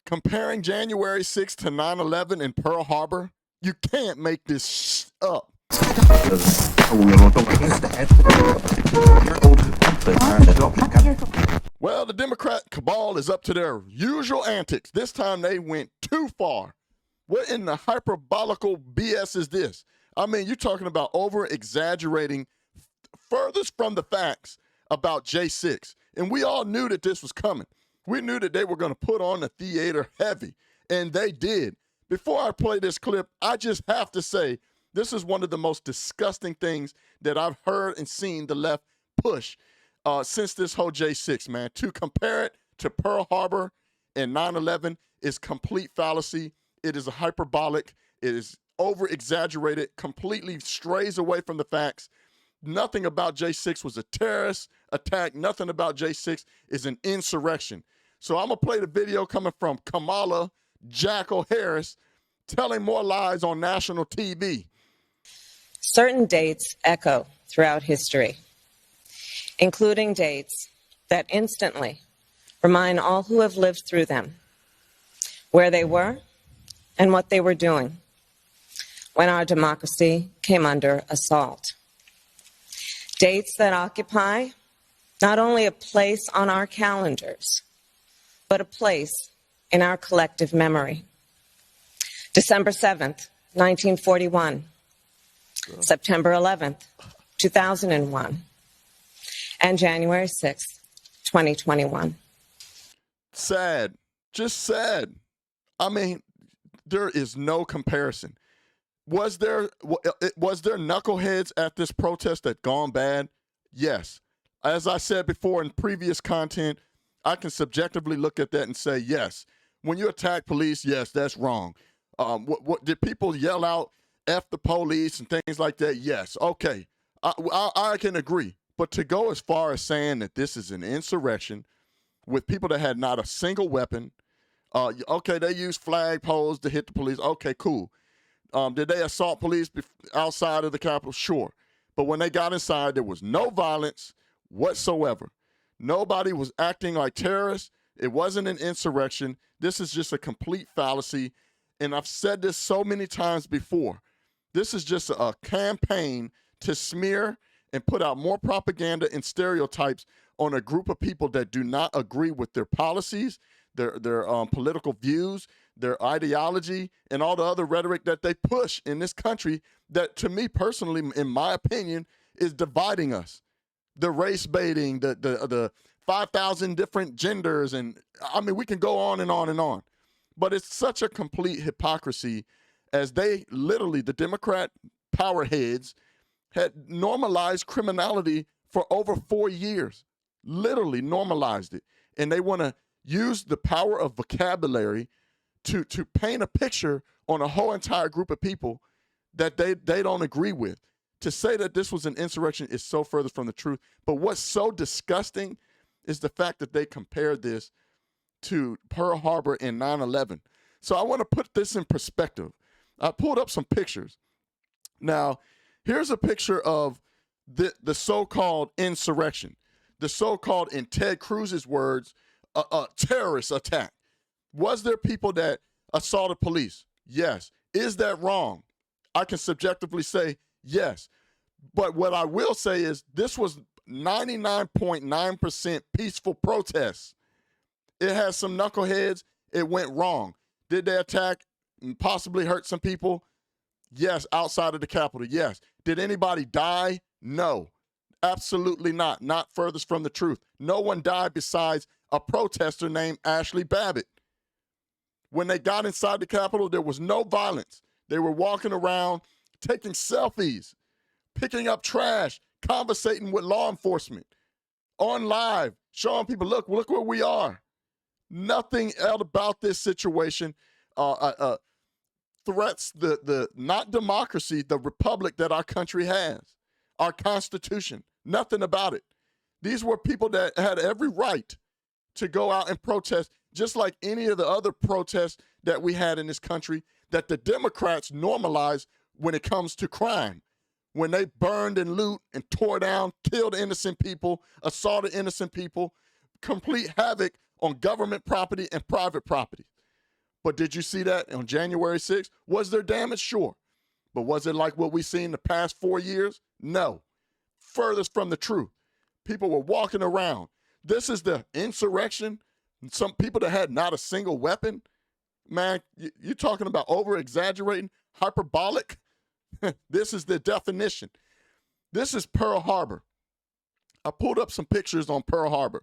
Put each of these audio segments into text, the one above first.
Comparing January 6th to 9/11 in Pearl Harbor, you can't make this up. Well, the Democrat cabal is up to their usual antics. This time they went too far. What in the hyperbolical BS is this? I mean, you're talking about over-exaggerating furthest from the facts about J6. And we all knew that this was coming. We knew that they were going to put on the theater heavy, and they did. Before I play this clip, I just have to say this is one of the most disgusting things that I've heard and seen the left push since this whole J6, man. To compare it to Pearl Harbor and 9/11 is complete fallacy. It is a hyperbolic. It is over-exaggerated, completely strays away from the facts. Nothing about J6 was a terrorist attack. Nothing about J6 is an insurrection. So I'm going to play the video coming from Kamala Jackal Harris telling more lies on national TV. Certain dates echo throughout history, including dates that instantly remind all who have lived through them where they were and what they were doing when our democracy came under assault. Dates that occupy not only a place on our calendars, but a place in our collective memory. December 7th, 1941, September 11th, 2001, and January 6th, 2021. Sad, just sad. I mean, there is no comparison. Was there knuckleheads at this protest that gone bad? Yes. As I said before in previous content, I can subjectively look at that and say, yes. When you attack police, yes, that's wrong. What did people yell out, F the police and things like that? Yes. Okay. I can agree. But to go as far as saying that this is an insurrection with people that had not a single weapon, okay, they used flag poles to hit the police. Okay, cool. Did they assault police outside of the Capitol? Sure. But when they got inside, there was no violence whatsoever. Nobody was acting like terrorists. It wasn't an insurrection. This is just a complete fallacy. And I've said this so many times before. This is just a campaign to smear and put out more propaganda and stereotypes on a group of people that do not agree with their policies, their political views, their ideology, and all the other rhetoric that they push in this country that, to me personally, in my opinion, is dividing us. The race baiting, the 5,000 different genders, and I mean, we can go on and on and on. But it's such a complete hypocrisy as they literally, the Democrat power heads, had normalized criminality for over 4 years, literally normalized it. And they want to use the power of vocabulary to paint a picture on a whole entire group of people that they don't agree with. To say that this was an insurrection is so further from the truth. But what's so disgusting is the fact that they compared this to Pearl Harbor and 9/11. So I want to put this in perspective. I pulled up some pictures. Now, here's a picture of the so-called insurrection, the so-called, in Ted Cruz's words, a terrorist attack. Was there people that assaulted police? Yes. Is that wrong? I can subjectively say yes. But what I will say is this was 99.9% peaceful protests. It has some knuckleheads. It went wrong. Did they attack and possibly hurt some people? Yes, outside of the Capitol, yes. Did anybody die? No, absolutely not. Not furthest from the truth. No one died besides a protester named Ashley Babbitt. When they got inside the Capitol, there was no violence. They were walking around, taking selfies, picking up trash, conversating with law enforcement, on live, showing people, look where we are. Nothing else about this situation threats the not democracy, the republic that our country has, our Constitution. Nothing about it. These were people that had every right to go out and protest, just like any of the other protests that we had in this country that the Democrats normalized when it comes to crime. When they burned and loot and tore down, killed innocent people, assaulted innocent people, complete havoc on government property and private property. But did you see that on January 6th? Was there damage? Sure. But was it like what we seen the past 4 years? No. Furthest from the truth. People were walking around. This is the insurrection. Some people that had not a single weapon. Man, you're talking about over-exaggerating, hyperbolic. This is the definition. This is Pearl Harbor. I pulled up some pictures on Pearl Harbor.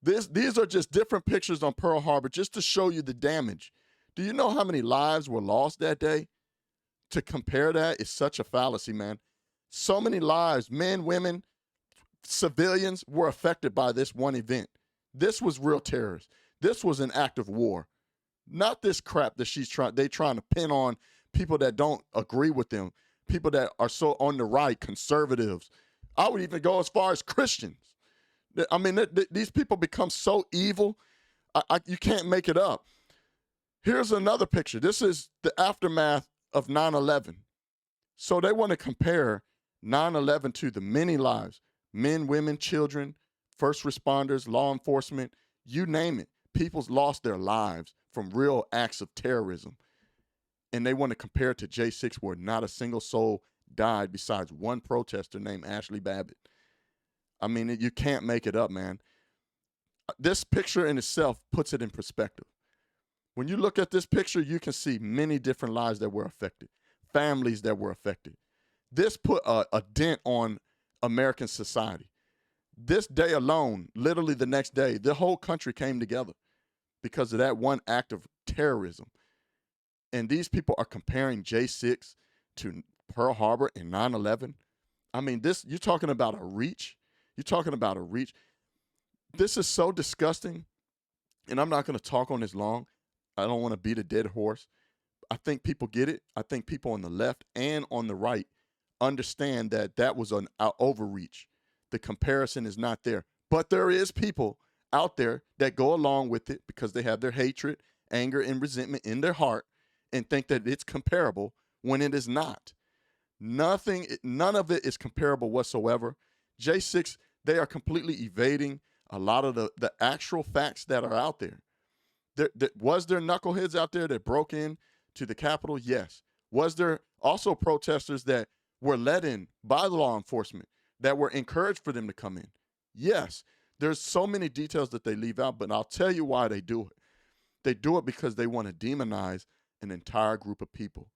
These are just different pictures on Pearl Harbor just to show you the damage. Do you know how many lives were lost that day? To compare that is such a fallacy, man. So many lives, men, women, civilians were affected by this one event. This was real terrorists. This was an act of war. Not this crap that they trying to pin on people that don't agree with them, people that are so on the right, conservatives. I would even go as far as Christians. I mean, these people become so evil, you can't make it up. Here's another picture. This is the aftermath of 9/11. So they want to compare 9/11 to the many lives, men, women, children, first responders, law enforcement, you name it. People's lost their lives from real acts of terrorism. And they want to compare it to J6 where not a single soul died besides one protester named Ashley Babbitt. I mean, you can't make it up, man. This picture in itself puts it in perspective. When you look at this picture, you can see many different lives that were affected, families that were affected. This put a dent on American society. This day alone, literally the next day, the whole country came together because of that one act of terrorism. And these people are comparing J6 to Pearl Harbor and 9/11. I mean, you're talking about a reach. You're talking about a reach. This is so disgusting. And I'm not going to talk on this long. I don't want to beat a dead horse. I think people get it. I think people on the left and on the right understand that that was an overreach. The comparison is not there. But there is people out there that go along with it because they have their hatred, anger, and resentment in their heart and think that it's comparable when it is not. None of it is comparable whatsoever. J6, they are completely evading a lot of the actual facts that are out there. Was there knuckleheads out there that broke in to the Capitol? Yes. Was there also protesters that were let in by the law enforcement that were encouraged for them to come in? Yes. There's so many details that they leave out, but I'll tell you why they do it. They do it because they want to demonize an entire group of people.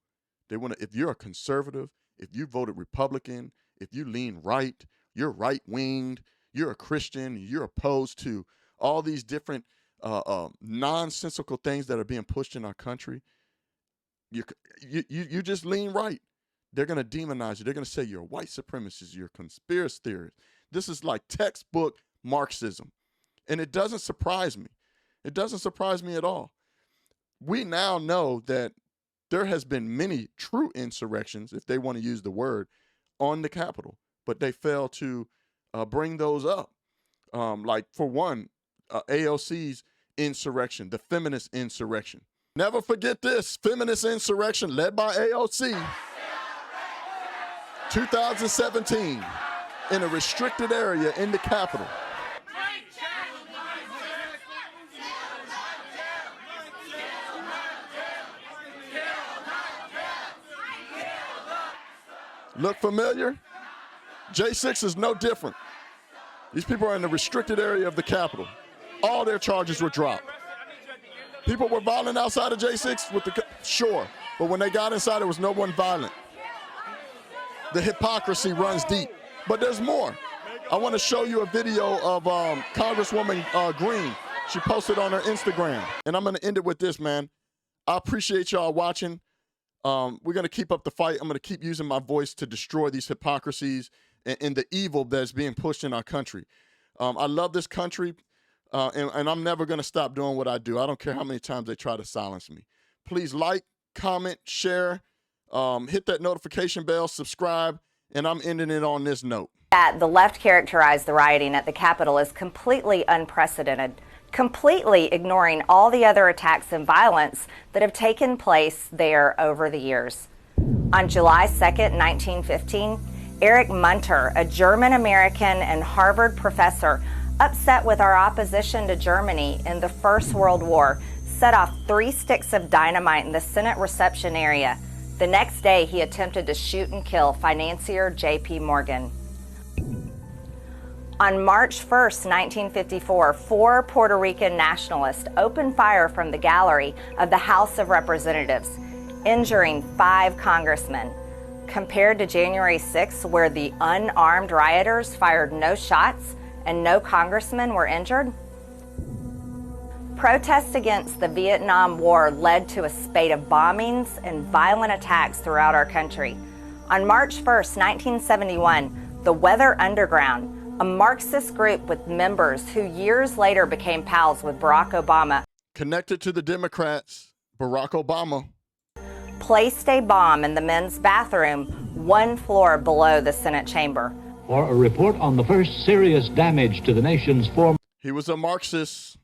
They want to, if you're a conservative, if you voted Republican, if you lean right, you're right-winged, you're a Christian, you're opposed to all these different nonsensical things that are being pushed in our country, you just lean right. They're going to demonize you. They're going to say you're a white supremacist, you're a conspiracy theorist. This is like textbook Marxism. And it doesn't surprise me. It doesn't surprise me at all. We now know that there has been many true insurrections, if they want to use the word, on the Capitol, but they fail to bring those up. Like, for one, AOC's insurrection, the feminist insurrection. Never forget this feminist insurrection led by AOC, 2017, in a restricted area in the Capitol. Look familiar? J6 is no different. These people are in the restricted area of the Capitol. All their charges were dropped. People were violent outside of J6 sure, but when they got inside, there was no one violent. The hypocrisy runs deep, but there's more. I want to show you a video of Congresswoman Green. She posted on her Instagram, and I'm going to end it with this, man. I appreciate y'all watching. We're going to keep up the fight. I'm going to keep using my voice to destroy these hypocrisies and the evil that's being pushed in our country. I love this country, and I'm never going to stop doing what I do. I don't care how many times they try to silence me. Please like, comment, share, hit that notification bell, subscribe, and I'm ending it on this note. That the left characterized the rioting at the Capitol as completely unprecedented, completely ignoring all the other attacks and violence that have taken place there over the years. On July 2nd, 1915, Erich Munter, a German-American and Harvard professor, upset with our opposition to Germany in the First World War, set off 3 sticks of dynamite in the Senate reception area. The next day, he attempted to shoot and kill financier J.P. Morgan. On March 1, 1954, 4 Puerto Rican nationalists opened fire from the gallery of the House of Representatives, injuring 5 congressmen. Compared to January 6, where the unarmed rioters fired no shots and no congressmen were injured, protests against the Vietnam War led to a spate of bombings and violent attacks throughout our country. On March 1, 1971, the Weather Underground, a Marxist group with members who years later became pals with Barack Obama, Connected to the Democrats, Barack Obama, placed a bomb in the men's bathroom 1 floor below the Senate chamber. For a report on the first serious damage to the nation's former. he was a Marxist.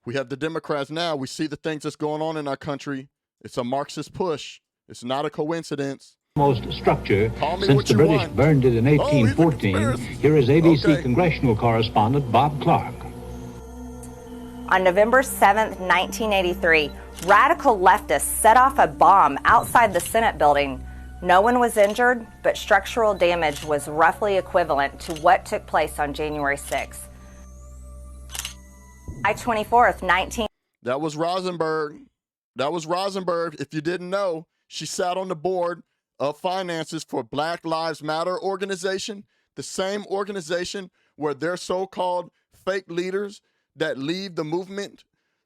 We have the Democrats now. We see the things that's going on in our country. It's a Marxist push. It's not a coincidence. Most structure Call me since what the you British want. burned it in he's a 1814. conspiracy. Here is ABC Okay. congressional correspondent Bob Clark. On November 7, 1983, radical leftists set off a bomb outside the Senate building. No one was injured, but structural damage was roughly equivalent to what took place on January 6. July 24th, 19... That was Rosenberg. That was Rosenberg. If you didn't know, she sat on the board of finances for Black Lives Matter organization, the same organization where their so-called fake leaders that lead the movement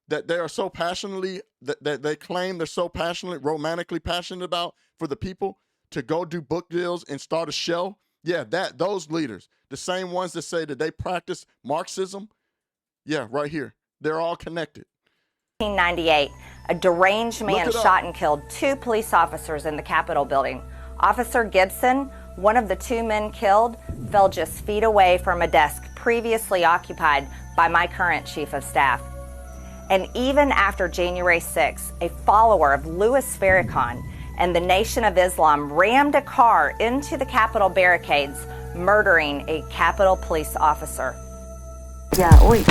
that they are so passionately, that they claim they're so passionately, romantically passionate about for the people to go do book deals and start a show. Yeah, those leaders, the same ones that say that they practice Marxism. Yeah, right here. They're all connected. 1998, a deranged man Look it up. shot and killed 2 police officers in the Capitol building. Officer Gibson, one of the 2 men killed, fell just feet away from a desk previously occupied by my current chief of staff. And even after January 6, a follower of Louis Farrakhan and the Nation of Islam rammed a car into the Capitol barricades, murdering a Capitol police officer. Yeah, oi.